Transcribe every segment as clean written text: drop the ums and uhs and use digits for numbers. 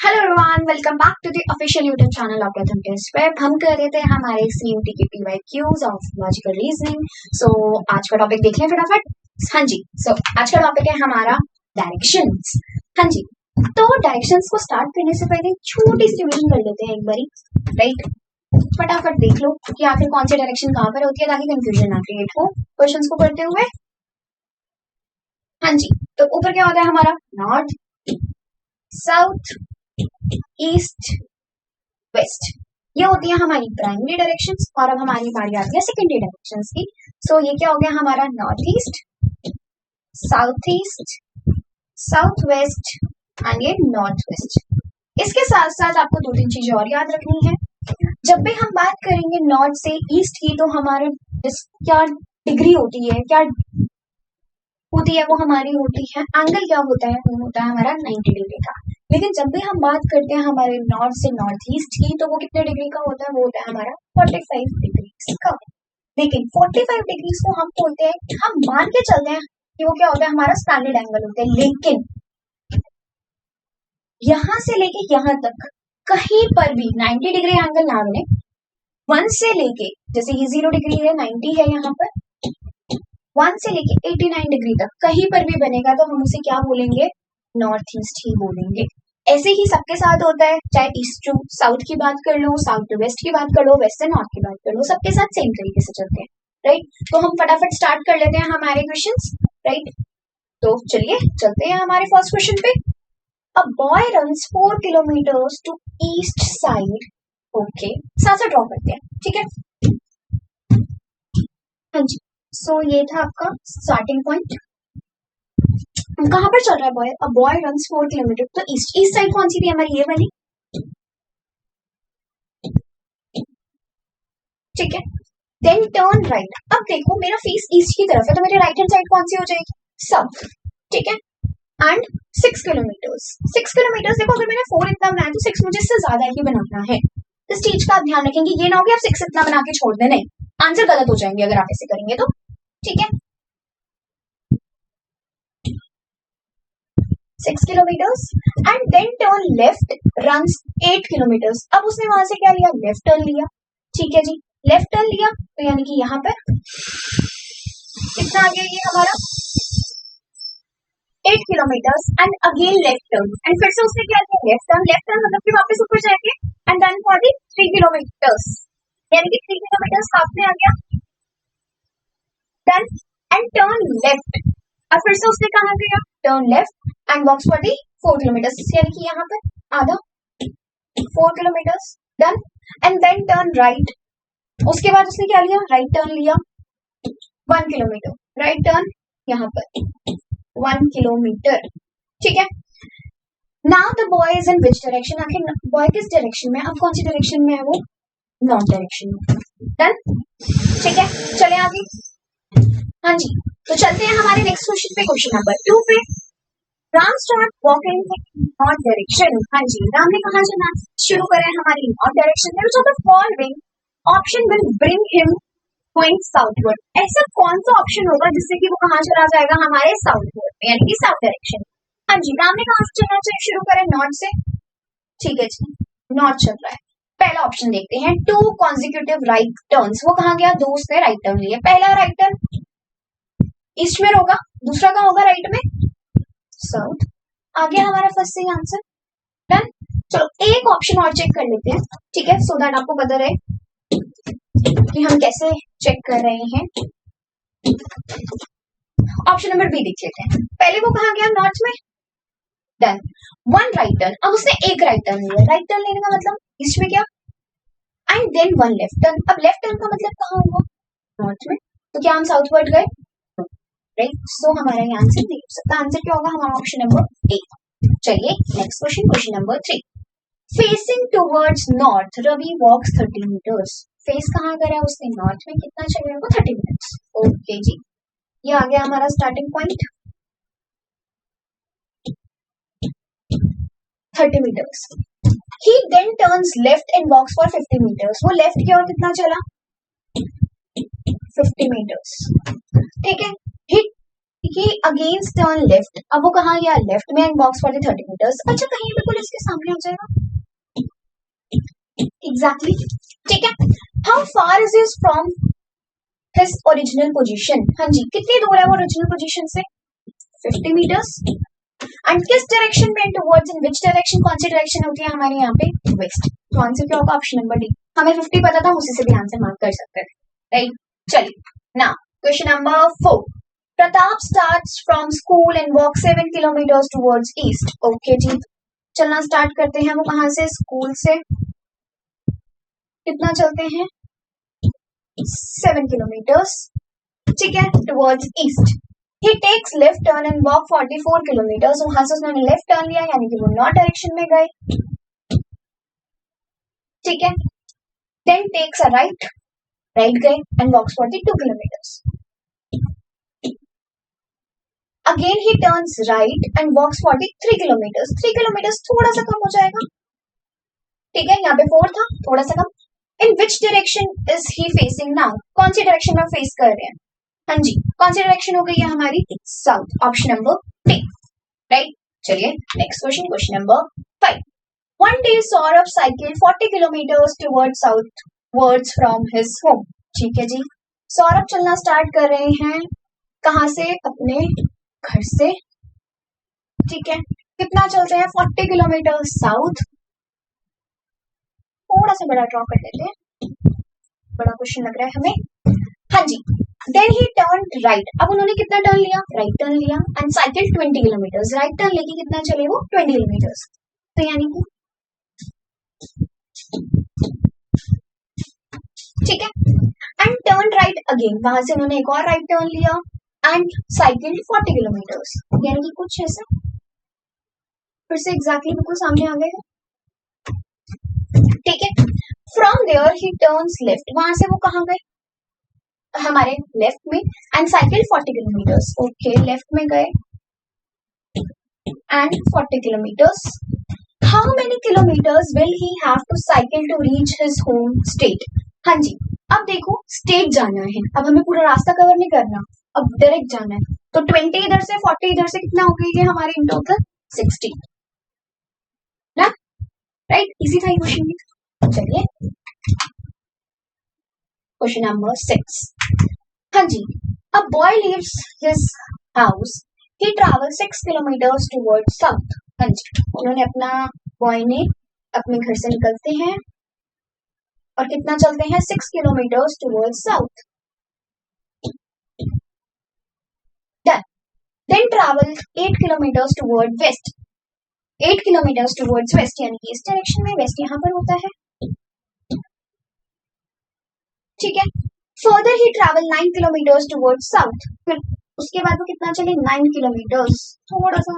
Hello everyone, welcome back to the official YouTube channel of Pratham test web. हम कर रहे थे हमारे सीयूटी के PYQs of logical reasoning. So आज का टॉपिक देख लें फटाफट। हाँ जी, सो आज का टॉपिक है हमारा डायरेक्शंस। हाँ जी, तो डायरेक्शंस को स्टार्ट करने से पहले छोटी सी रिवीजन कर लेते हैं एक बारी, राइट। फटाफट देख लो कि आखिर कौन सी डायरेक्शन कहाँ पर होती है ताकि कंफ्यूजन ना क्रिएट हो क्वेश्चंस को करते हुए। हाँ जी, तो ऊपर क्या होता है हमारा नॉर्थ, साउथ, ईस्ट, वेस्ट, ये होती है हमारी प्राइमरी डायरेक्शंस। और अब हमारी बारी आती है सेकेंडरी डायरेक्शंस की। सो ये क्या हो गया हमारा north east, south east, south west and ये नॉर्थ वेस्ट। इसके साथ साथ आपको दो तीन चीजें और याद रखनी है। जब भी हम बात करेंगे नॉर्थ से ईस्ट की, तो हमारे क्या डिग्री होती है, क्या होती है वो हमारी होती है एंगल, क्या होता है वो होता है हमारा 90 डिग्री का। लेकिन जब भी हम बात करते हैं हमारे नॉर्थ से नॉर्थ ईस्ट की, तो वो कितने डिग्री का होता है, वो होता है हमारा 45 डिग्री का। लेकिन 45 डिग्री को हम बोलते हैं, हम मान के चलते हैं कि वो क्या होता है हमारा स्टैंडर्ड एंगल होता है। लेकिन यहां से लेके यहां तक कहीं पर भी 90 डिग्री एंगल ना बने। 1 से लेके, जैसे ये 0 डिग्री है, 90 है यहाँ पर, 1 से लेके 89 डिग्री तक कहीं पर भी बनेगा तो हम उसे क्या बोलेंगे, नॉर्थ ईस्ट ही बोलेंगे। ऐसे ही सबके साथ होता है, चाहे ईस्ट टू साउथ की बात कर लो, साउथ टू वेस्ट की बात कर लो, वेस्ट से नॉर्थ की बात कर लो, सबके साथ सेम तरीके से चलते हैं, राइट। तो हम फटाफट स्टार्ट कर लेते हैं हमारे क्वेश्चंस, राइट। तो चलिए चलते हैं हमारे फर्स्ट क्वेश्चन पे। A boy runs 4 kilometres to east side. Okay, साथ साथ ड्रॉ करते हैं, ठीक है। हाँ जी, सो ये था आपका स्टार्टिंग पॉइंट। कहाँ पर चल रहा है boy? A boy runs 4 kilometre, तो ईस्ट ईस्ट साइड कौन सी थी हमारी, ये वाली, ठीक है। Then turn right. अब देखो मेरा फेस ईस्ट की तरफ है, तो मेरी राइट हैंड साइड कौन सी हो जाएगी, साउथ, ठीक है। एंड 6 किलोमीटर्स, 6 किलोमीटर्स, देखो अगर मैंने 4 इतना बनाया तो 6 मुझे इससे ज्यादा ही बनाना है। इस चीज का आप ध्यान रखेंगे, ये ना हो कि आप 6 इतना बना के छोड़ दें, नहीं, आंसर गलत हो जाएंगे अगर आप ऐसे करेंगे तो, ठीक है। 6 kilometres and then turn left, runs 8 kilometres. अब उसने वहां से क्या लिया, लेफ्ट टर्न लिया, ठीक है जी। लेफ्ट टर्न लिया तो यानी कि यहाँ पर कितना आ गया ये हमारा 8 kilometres and again left turn, and फिर से उसने क्या किया, लेफ्ट टर्न। लेफ्ट टर्न मतलब कि वापस ऊपर जाएंगे and then for the 3 kilometres, यानी कि 3 किलोमीटर्स हाफ में आ गया। देन एंड टर्न लेफ्ट, और फिर से उसने कहा गया turn left and walks for the 4 kilometres, यानी कि यहाँ पर आधा 4 kilometres done. And then turn right, उसके बाद उसने क्या लिया, राइट टर्न लिया 1 किलोमीटर, राइट टर्न यहाँ पर 1 किलोमीटर, ठीक है। Now the boy is in which direction, आखिर बॉय किस डायरेक्शन में, अब कौन सी डायरेक्शन में है वो, नॉर्थ डायरेक्शन में, डन, ठीक है। चले आगे। हाँ जी, तो चलते हैं हमारे नेक्स्ट क्वेश्चन पे, क्वेश्चन नंबर 2 पे। Ram start walking in north direction. हाँ जी, राम ने कहा चलना शुरू करा है हमारी नॉर्थ डायरेक्शन में। Which of the following option will bring him going southward, ऐसा कौन सा ऑप्शन होगा जिससे कि वो कहाँ चला जाएगा, हमारे साउथवर्ड में, यानी कि साउथ डायरेक्शन। हाँ जी, राम ने कहा से चलना चाहिए, शुरू करें नॉर्थ से, ठीक है जी, नॉर्थ चल रहा है। पहला ऑप्शन देखते हैं, 2 कॉन्जिक्यूटिव राइट टर्न्स, वो कहाँ गया, 2 उसने राइट टर्न लिया। पहला राइट टर्न ईस्ट में होगा, दूसरा कहाँ होगा राइट में, साउथ। आ गया हमारा फर्स्ट सही आंसर, डन। चलो एक ऑप्शन और चेक कर लेते हैं, ठीक है, सो दैट आपको पता रहे कि हम कैसे चेक कर रहे हैं। ऑप्शन नंबर बी देख लेते हैं। पहले वो कहाँ गया, नॉर्थ में, डन। 1 राइट टर्न, अब उसने एक राइट टर्न लिया, राइट टर्न लेने का मतलब ईस्ट में गया, एंड देन 1 लेफ्ट टर्न। अब लेफ्ट टर्न का मतलब कहाँ हुआ, नॉर्थ में, तो क्या हम साउथवर्ड गए, राइट। सो हमारा ये आंसर नहीं हो सकता, आंसर क्या होगा हमारा ऑप्शन नंबर ए। चलिए next question, question number 3। Facing towards north Ravi walks 30 metres, face कहाँ करा है उसने, नॉर्थ में, कितना चलेगा वो 30 मिनट्स, ओके जी। ये आ गया हमारा starting point 30 metres. He then turns left and walks for 50 metres, वो लेफ्ट की ओर कितना चला, 50 मीटर्स, ठीक है। ही ये अगेंस्ट टर्न लेफ्ट, अब वो कहाँ गया, लेफ्ट में, and walks for the 30 metres. अच्छा कहीं बिल्कुल इसके सामने आ जाएगा, एग्जैक्टली ठीक है। How far is this from his original position, हाँ जी कितनी दूर है वो ओरिजिनल पोजीशन से, 50 मीटर्स। एंड किस डायरेक्शन में, टुवर्ड्स, इन विच डायरेक्शन, कौन सी डायरेक्शन होती है हमारे यहाँ पे, वेस्ट। तो आंसर क्या होगा, ऑप्शन नंबर डी। हमें 50 पता था, उसी से भी आंसर मार्क कर सकते हैं, राइट। चलिए now question number 4। Pratap starts from school and walk 7 kilometres towards east. Okay जी, चलना स्टार्ट करते हैं। वो कहाँ से, स्कूल से। कितना चलते हैं, 7 किलोमीटर्स, ठीक है, towards east. He takes left turn and walk 44 kilometres. वहां से उसने लेफ्ट टर्न लिया, यानी कि वो नॉर्थ डायरेक्शन में गए, ठीक है। Then takes a right, right गए, and walks 42 kilometres. Again he turns right and walks 43 kilometres. 3 kilometres थोड़ा सा कम हो जाएगा, ठीक है, यहाँ पे 4 था, थोड़ा सा कम। In which direction is he facing now? कौन सी डायरेक्शन में फेस कर रहे हैं, हाँ जी कौन सी डायरेक्शन हो गई है हमारी, south, option number D, right. चलिए next question, question number 5। One day Saurabh cycle 40 kilometres towards south words from his home. ठीक है जी, सौरभ चलना स्टार्ट कर रहे हैं, कहाँ से, अपने घर से, ठीक है। कितना चल रहे हैं, 40 किलोमीटर साउथ। थोड़ा सा बड़ा ड्रॉ कर लेते हैं, बड़ा क्वेश्चन लग रहा है हमें, हाँ जी। देन ही टर्न राइट, अब उन्होंने कितना टर्न लिया, राइट टर्न लिया, and cycle 20 kilometres. Right turn लेके कितना चले वो, 20 किलोमीटर्स। तो यानी कि ठीक है, एंड टर्न राइट अगेन, वहां से उन्होंने एक और राइट टर्न लिया, एंड साइकिल 40 किलोमीटर्स, यानी कि कुछ ऐसा। फिर से एग्जैक्टली बिल्कुल सामने आ गए, ठीक है। From there he turns left, वहां से वो कहाँ गए, हमारे लेफ्ट में, and cycle 40 kilometres. Okay, left में गए and 40 kilometres. How many kilometres will he have to cycle to reach his home state. हाँ जी, अब देखो स्टेट जाना है, अब हमें पूरा रास्ता कवर नहीं करना, अब डायरेक्ट जाना है। तो 20 इधर से, 40 इधर से, कितना हो गई है हमारे इन टोटल 60 ना, राइट। इजी था ये क्वेश्चन भी। चलिए क्वेश्चन नंबर 6। हाँ जी, a boy leaves his house, he travel 6 kilometres towards south. हाँ जी, उन्होंने अपना, बॉय ने अपने घर से निकलते हैं और कितना चलते हैं, 6 kilometres towards south. Done. Then travel 8 kilometres toward west, 8 kilometres towards west, यानी कि इस डायरेक्शन में, वेस्ट यहाँ पर होता है, ठीक है। Further he travel 9 kilometres towards south, फिर उसके बाद वो कितना चले, 9 किलोमीटर्स, थोड़ा सा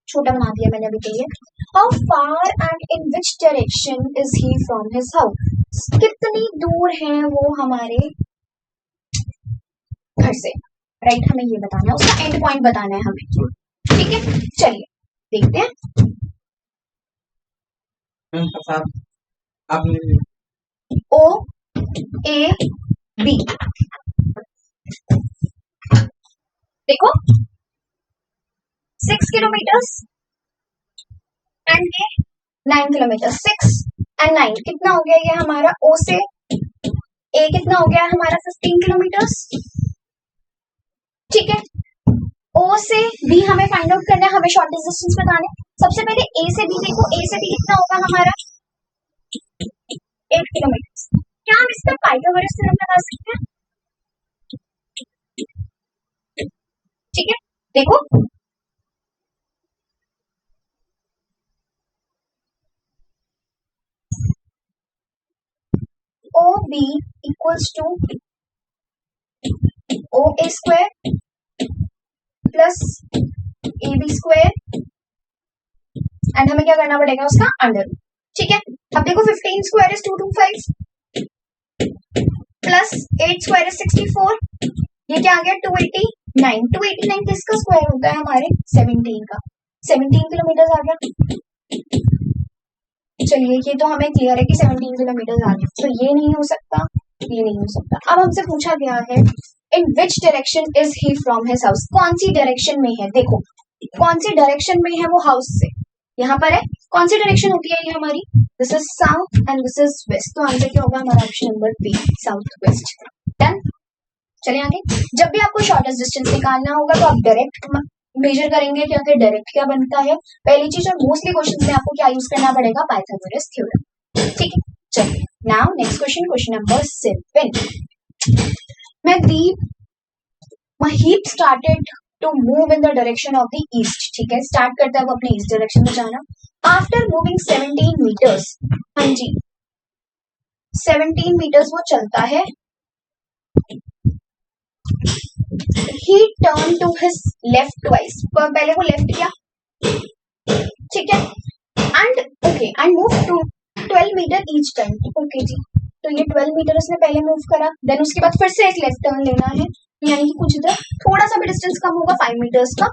छोटा बना दिया मैंने अभी के लिए। How far and in which direction is he from his house, कितनी दूर है वो हमारे घर से, राइट। हमें ये बताना है, उसका एंड पॉइंट बताना है हमें, ठीक है। चलिए देखते हैं। ओ ए बी, देखो 6 किलोमीटर्स एंड ये 9 किलोमीटर, 6 एंड 9 कितना हो गया ये हमारा, ओ से ए कितना हो गया हमारा, 15 किलोमीटर्स, ठीक है। ओ से बी हमें फाइंड आउट करना है, हमें शॉर्ट डिस्टेंस बताने। सबसे पहले ए से बी देखो, ए से बी कितना होगा हमारा, 8 किलोमीटर। क्या हम इसका पाइथागोरस थ्योरम लगा सकते हैं, ठीक है। देखो O B equals to O A square plus A B square, and हमें क्या करना पड़ेगा, उसका अंडर, ठीक है। अब देखो 15 square is 225 plus 8 square is 64, ये क्या आ गया 289। 289 किसका स्क्वायर होता है हमारे, 17 का, 17 किलोमीटर आ गया। चलिए ये तो हमें क्लियर है कि 17 किलोमीटर आ गया, तो ये नहीं हो सकता, ये नहीं हो सकता। अब हमसे पूछा गया है in which direction is he from his house, कौन सी डायरेक्शन में है, देखो कौन सी डायरेक्शन में है वो हाउस से, यहाँ पर है, कौन सी डायरेक्शन होती है ये हमारी, this is south and this is west, तो आंसर क्या होगा हमारा option number B, south west. Done, चलिए आगे। जब भी आपको शॉर्टेस्ट डिस्टेंस निकालना होगा तो आप डायरेक्ट मेजर करेंगे, क्या फिर डायरेक्ट क्या बनता है, पहली चीज, और मोस्टली क्वेश्चन में आपको क्या यूज करना पड़ेगा, पाइथागोरस थ्योरम, ठीक है। चलिए now next question, question number 7। Mahib started to move in the direction of the east, ठीक है, स्टार्ट करता है वो अपने ईस्ट डायरेक्शन में जाना, आफ्टर मूविंग 17 मीटर्स, हाँ जी 17 मीटर्स वो चलता है, he turned to his left twice, पहले वो लेफ्ट किया, ठीक है, and okay and move to 12 metre each time, okay जी, तो ये 12 मीटर उसने पहले मूव करा, देन उसके बाद फिर से एक लेफ्ट टर्न लेना है, यानी कि कुछ इधर थोड़ा सा भी डिस्टेंस कम होगा 5 मीटर्स का,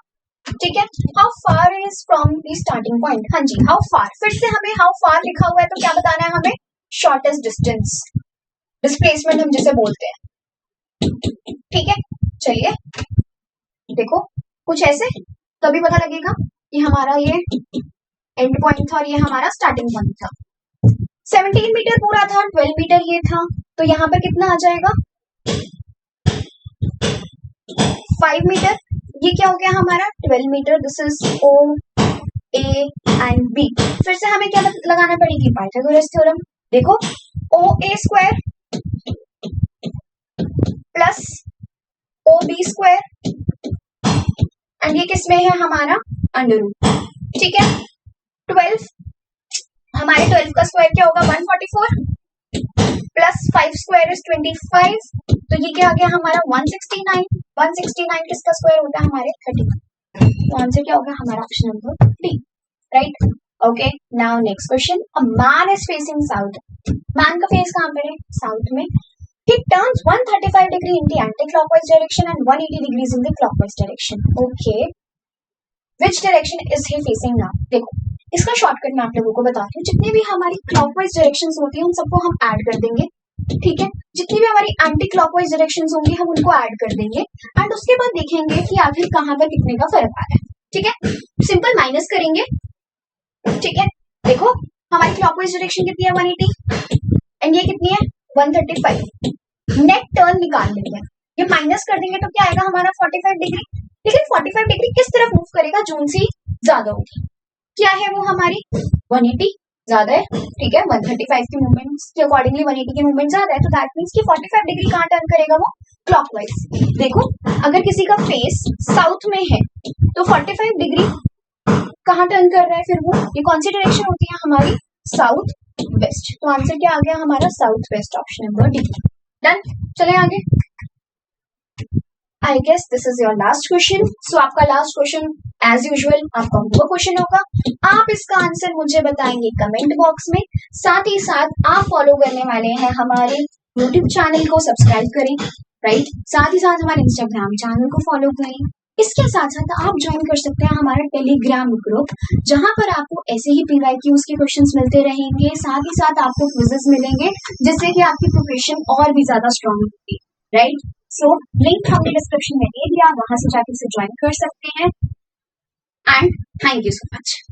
ठीक है। How far is from the starting point, हाँ जी हाउ फार, फिर से हमें हाउ फार लिखा हुआ है तो क्या बताना है हमें, शॉर्टेस्ट डिस्टेंस, डिस्प्लेसमेंट हम जिसे बोलते हैं, ठीक है। चलिए देखो कुछ ऐसे, तभी पता लगेगा कि हमारा ये एंड पॉइंट था और ये हमारा स्टार्टिंग पॉइंट था। 17 मीटर पूरा था, 12 मीटर ये था, तो यहाँ पर कितना आ जाएगा 5 मीटर, ये क्या हो गया हमारा 12 metre, this is O A and B, फिर से हमें क्या लगाना पड़ेगी, पाइथागोरस थ्योरम, देखो O A square plus O B square and ये किसमें है हमारा अंडर रूट, ठीक है। 12 हमारे 12 का स्क्वायर क्या होगा 144 प्लस 5 स्क्वायर इज 25, तो ये क्या आ गया हमारा 169, 169 किसका स्क्वायर होता है हमारे 30, तो आंसर क्या होगा हमारा option number D, right. Okay now next question, a man is facing south, man का फेस कहां पर है, साउथ में, he turns 135 degree in the anti-clockwise direction and 180 degrees in the clockwise direction, okay which direction is he facing now, देखो इसका shortcut मैं आप लोगों को बताती हूँ, जितनी भी हमारी क्लॉकवाइज डायरेक्शंस होती है उन सबको हम ऐड कर देंगे, ठीक है, जितनी भी हमारी एंटी क्लॉकवाइज डायरेक्शंस होंगी हम उनको ऐड कर देंगे एंड उसके बाद देखेंगे कि आखिर कहाँ पर कितने का फर्क आ रहा है, ठीक है, सिंपल माइनस करेंगे, ठीक है। देखो हमारी क्लॉकवाइज डायरेक्शन कितनी है 180 एंड ये कितनी है 135, नेट टर्न निकाल लेंगे, ये माइनस कर देंगे तो क्या आएगा हमारा 45 डिग्री, लेकिन 45 डिग्री किस तरफ मूव करेगा, जोन सी ज्यादा होगी, क्या है वो हमारी 180 ज्यादा है, ठीक है, 135 की मूवमेंट के अकॉर्डिंगली 180 की मूवमेंट ज्यादा है, तो दैट मींस कि 45 डिग्री कहाँ टर्न करेगा वो क्लॉकवाइज। देखो अगर किसी का फेस साउथ में है तो 45 डिग्री कहाँ टर्न कर रहा है, फिर वो ये कौन सी डायरेक्शन होती है हमारी साउथ वेस्ट, तो आंसर क्या आ गया हमारा south west, option number D. Done, चले आगे। I guess this is your last question, so आपका लास्ट क्वेश्चन एज यूजुअल आपका होमवर्क क्वेश्चन होगा, आप इसका आंसर मुझे बताएंगे कमेंट बॉक्स में, साथ ही साथ आप फॉलो करने वाले हैं हमारे यूट्यूब चैनल को, सब्सक्राइब करें, राइट, साथ ही साथ हमारे इंस्टाग्राम चैनल को फॉलो करें, इसके साथ साथ आप ज्वाइन कर सकते हैं हमारा टेलीग्राम ग्रुप, जहां पर आपको ऐसे ही PYQs के क्वेश्चंस मिलते रहेंगे, साथ ही साथ आपको क्विजेस मिलेंगे, जिससे कि आपकी प्रिपरेशन और भी ज्यादा स्ट्रांग होगी, राइट। सो लिंक हमने डिस्क्रिप्शन में दे दिया, वहां से जाके इसे ज्वाइन कर सकते हैं and thank you so much.